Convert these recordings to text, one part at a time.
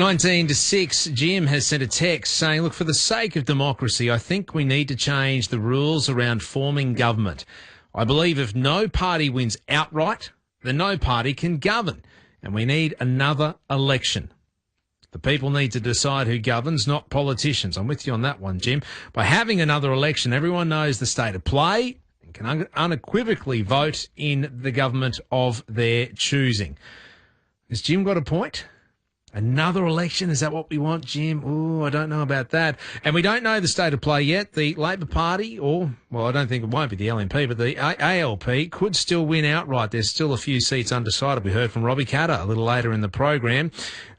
19 to 6, Jim has sent a text saying, look, for the sake of democracy, I think we need to change the rules around forming government. I believe if no party wins outright, then no party can govern, and we need another election. The people need to decide who governs, not politicians. I'm with you on that one, Jim. By having another election, everyone knows the state of play and can unequivocally vote in the government of their choosing. Has Jim got a point? Another election? Is that what we want, Jim? Oh, I don't know about that. And we don't know the state of play yet. The Labor Party, I don't think it won't be the LNP, but the ALP could still win outright. There's still a few seats undecided. We heard from Robbie Katter a little later in the program.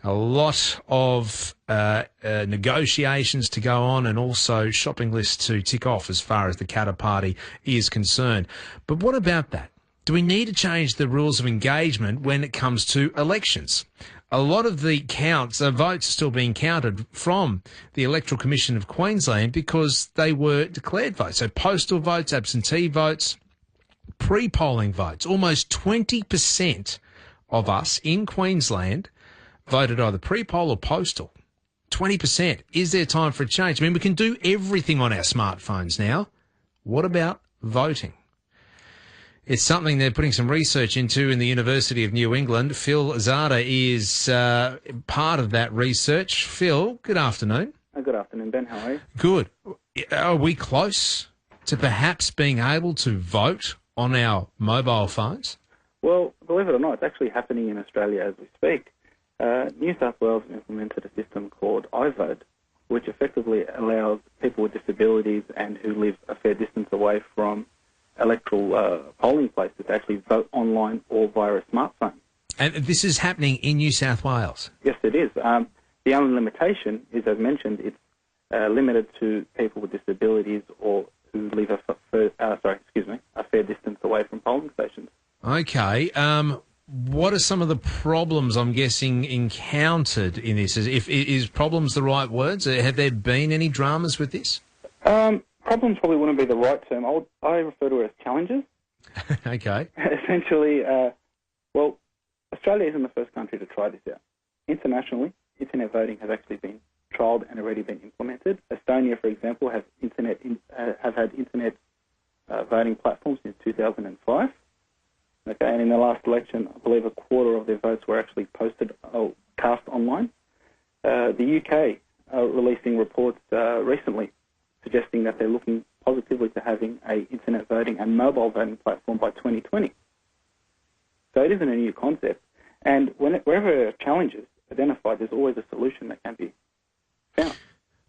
A lot of negotiations to go on and also shopping lists to tick off as far as the Katter Party is concerned. But what about that? Do we need to change the rules of engagement when it comes to elections? A lot of the votes are still being counted from the Electoral Commission of Queensland because they were declared votes. So postal votes, absentee votes, pre-polling votes. Almost 20% of us in Queensland voted either pre-poll or postal. 20%. Is there time for a change? I mean, we can do everything on our smartphones now. What about voting? It's something they're putting some research into in the University of New England. Phil Zada is part of that research. Phil, good afternoon. Good afternoon, Ben. How are you? Good. Are we close to perhaps being able to vote on our mobile phones? Well, believe it or not, it's actually happening in Australia as we speak. New South Wales implemented a system called iVote, which effectively allows people with disabilities and who live a fair distance away from electoral polling places to actually vote online or via a smartphone. And this is happening in New South Wales? Yes, it is. The only limitation is, as mentioned, it's limited to people with disabilities or who live a fair distance away from polling stations. Okay. What are some of the problems, I'm guessing, encountered in this? Is problems the right words? Have there been any dramas with this? Problems probably wouldn't be the right term. I refer to it as challenges. Okay. Essentially, Australia isn't the first country to try this out. Internationally, internet voting has actually been trialled and already been implemented. Estonia, for example, have had internet voting platforms since 2005. Okay, and in the last election, I believe a quarter of their votes were actually posted or cast online. The UK are releasing reports recently suggesting that they're looking positively to having a internet voting and mobile voting platform by 2020. So it isn't a new concept. And wherever a challenge is identified, there's always a solution that can be found.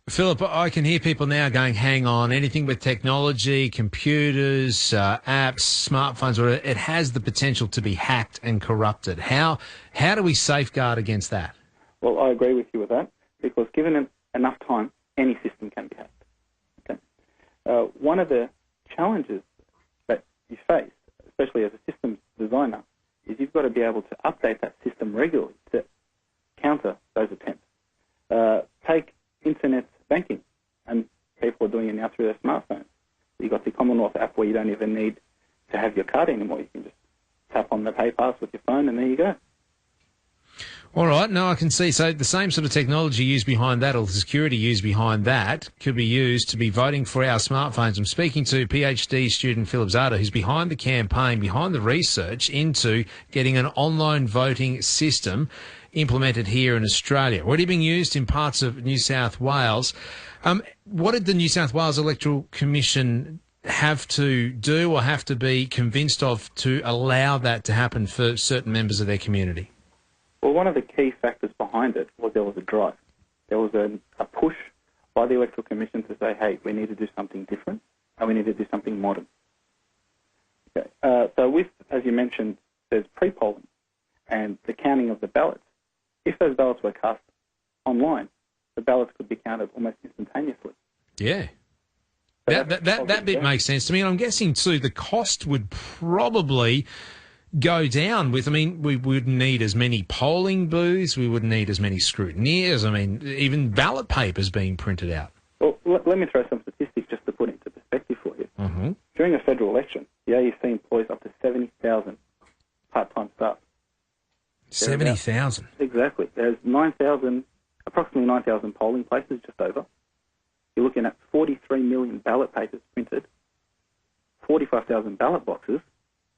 Philip, I can hear people now going, hang on, anything with technology, computers, apps, smartphones, it has the potential to be hacked and corrupted. How do we safeguard against that? Well, I agree with you with that, because given enough time, any system can be hacked. Okay. One of the challenges that you face, especially as a systems designer, is you've got to be able to update that system regularly to counter those attempts. Take internet banking, and people are doing it now through their smartphones. You've got the Commonwealth app where you don't even need to have your card anymore. You can just tap on the pay pass with your phone and there you go. All right, no, I can see. So the same sort of technology used behind that, or the security used behind that, could be used to be voting for our smartphones. I'm speaking to PhD student Philip Zada, who's behind the campaign, behind the research into getting an online voting system implemented here in Australia. Already being used in parts of New South Wales. What did the New South Wales Electoral Commission have to do or have to be convinced of to allow that to happen for certain members of their community? Well, one of the key factors behind it was there was a drive. There was a push by the Electoral Commission to say, hey, we need to do something different and we need to do something modern. Okay. So with, as you mentioned, there's pre-polling and the counting of the ballots. If those ballots were cast online, the ballots could be counted almost instantaneously. Yeah. So that bit makes sense to me. And I'm guessing, too, the cost would probably go down with, I mean, we wouldn't need as many polling booths, we wouldn't need as many scrutineers, I mean, even ballot papers being printed out. Well, let me throw some statistics just to put into perspective for you. Mm-hmm. During a federal election, the AEST employs up to 70,000 part-time staff. 70,000? Exactly. There's 9,000 approximately 9,000 polling places, just over. You're looking at 43 million ballot papers printed, 45,000 ballot boxes,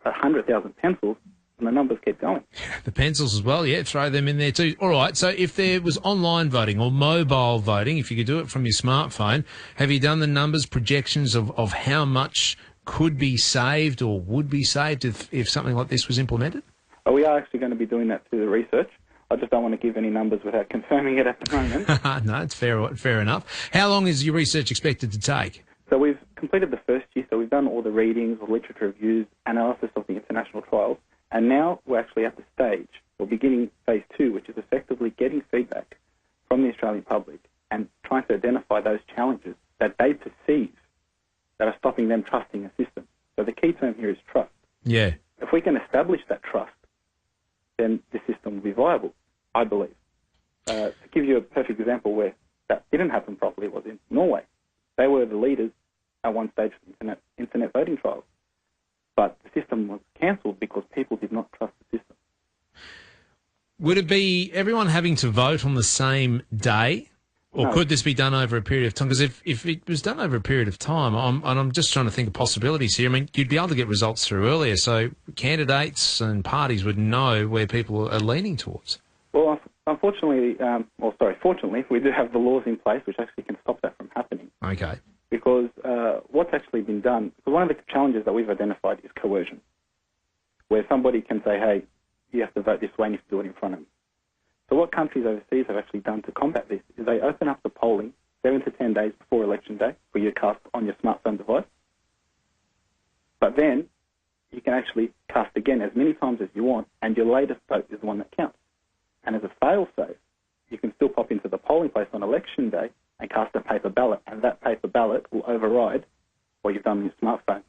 100,000 pencils, and the numbers keep going. The pencils as well, yeah, throw them in there too. All right, so if there was online voting or mobile voting, if you could do it from your smartphone, have you done the numbers, projections of how much could be saved or would be saved if something like this was implemented? We are actually going to be doing that through the research. I just don't want to give any numbers without confirming it at the moment. No, it's fair enough. How long is your research expected to take? So we've completed the first year, so we've done all the readings, the literature reviews, analysis of the international trials, and now we're actually at the stage, we're beginning phase 2, which is effectively getting feedback from the Australian public and trying to identify those challenges that they perceive that are stopping them trusting a system. So the key term here is trust. Yeah. If we can establish that trust, then the system will be viable, I believe. To give you a perfect example where that didn't happen properly was in Norway. They were the leaders at one stage of internet voting trials. But the system was cancelled because people did not trust the system. Would it be everyone having to vote on the same day? Or No. could this be done over a period of time? Because if it was done over a period of time, I'm just trying to think of possibilities here. I mean, you'd be able to get results through earlier, so candidates and parties would know where people are leaning towards. Well, fortunately, we do have the laws in place which actually can stop that from happening. Okay. Because what's actually been done, because one of the challenges that we've identified is coercion, where somebody can say, hey, you have to vote this way and you have to do it in front of me. So what countries overseas have actually done to combat this is they open up the polling 7 to 10 days before election day for you to cast on your smartphone device. But then you can actually cast again as many times as you want, and your latest vote is the one that counts. And as a fail-safe, you can still pop into the polling place on election day and cast a paper ballot, and that paper ballot will override what you've done on your smartphone.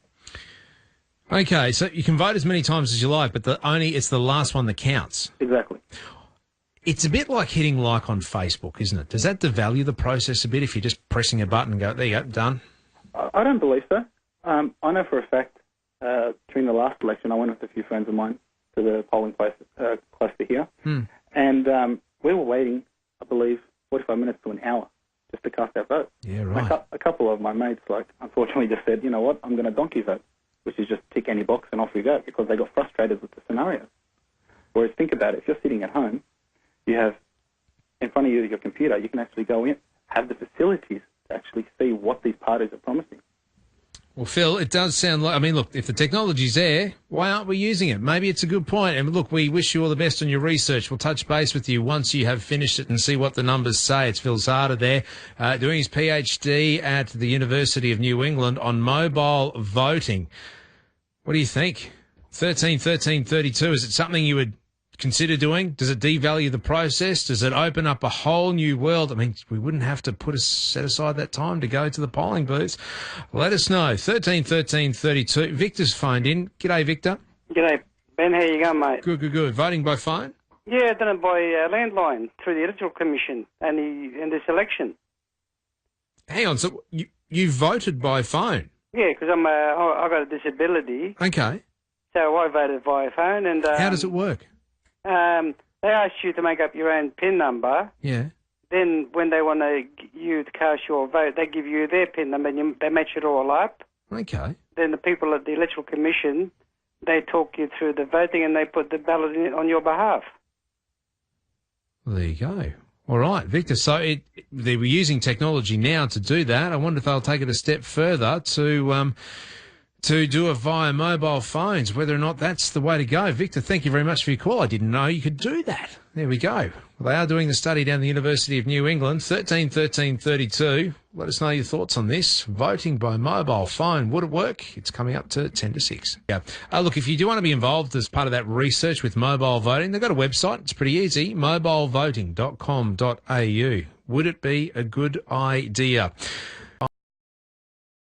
Okay, so you can vote as many times as you like, but it's the last one that counts. Exactly. It's a bit like hitting like on Facebook, isn't it? Does that devalue the process a bit if you're just pressing a button and go, there you go, done? I don't believe so. I know for a fact during the last election I went with a few friends of mine to the polling place close to here, and we were waiting, I believe, 45 minutes to an hour just to cast our vote. Yeah, right. A couple of my mates, unfortunately just said, you know what, I'm going to donkey vote, which is just tick any box and off we go, because they got frustrated with the scenario. Whereas think about it, if you're sitting at home, you have in front of you your computer, you can actually go in, have the facilities to actually see what these parties are promising. Well, Phil, it does sound like, I mean, look, if the technology's there, why aren't we using it? Maybe it's a good point. And look, we wish you all the best on your research. We'll touch base with you once you have finished it and see what the numbers say. It's Phil Zarda there, doing his PhD at the University of New England on mobile voting. What do you think? 1332, is it something you would consider doing? Does it devalue the process? Does it open up a whole new world? I mean, we wouldn't have to set aside that time to go to the polling booths. Let us know. 1332. Victor's phoned in. G'day, Victor. G'day, Ben. How you going, mate? Good. Voting by phone? Yeah, done it by landline through the Electoral Commission and this election. Hang on. So you voted by phone? Yeah, because I got a disability. Okay. So I voted via phone. And how does it work? They ask you to make up your own PIN number. Yeah. Then when they want you to cast your vote, they give you their PIN number and they match it all up. Okay. Then the people at the Electoral Commission, they talk you through the voting and they put the ballot in on your behalf. Well, there you go. All right, Victor. So they were using technology now to do that. I wonder if they'll take it a step further to do it via mobile phones, whether or not that's the way to go. Victor, thank you very much for your call. I didn't know you could do that. There we go. Well, they are doing the study down the University of New England. 1332. Let us know your thoughts on this. Voting by mobile phone. Would it work? It's coming up to 10 to 6. Yeah. Look, if you do want to be involved as part of that research with mobile voting, they've got a website. It's pretty easy. mobilevoting.com.au. Would it be a good idea?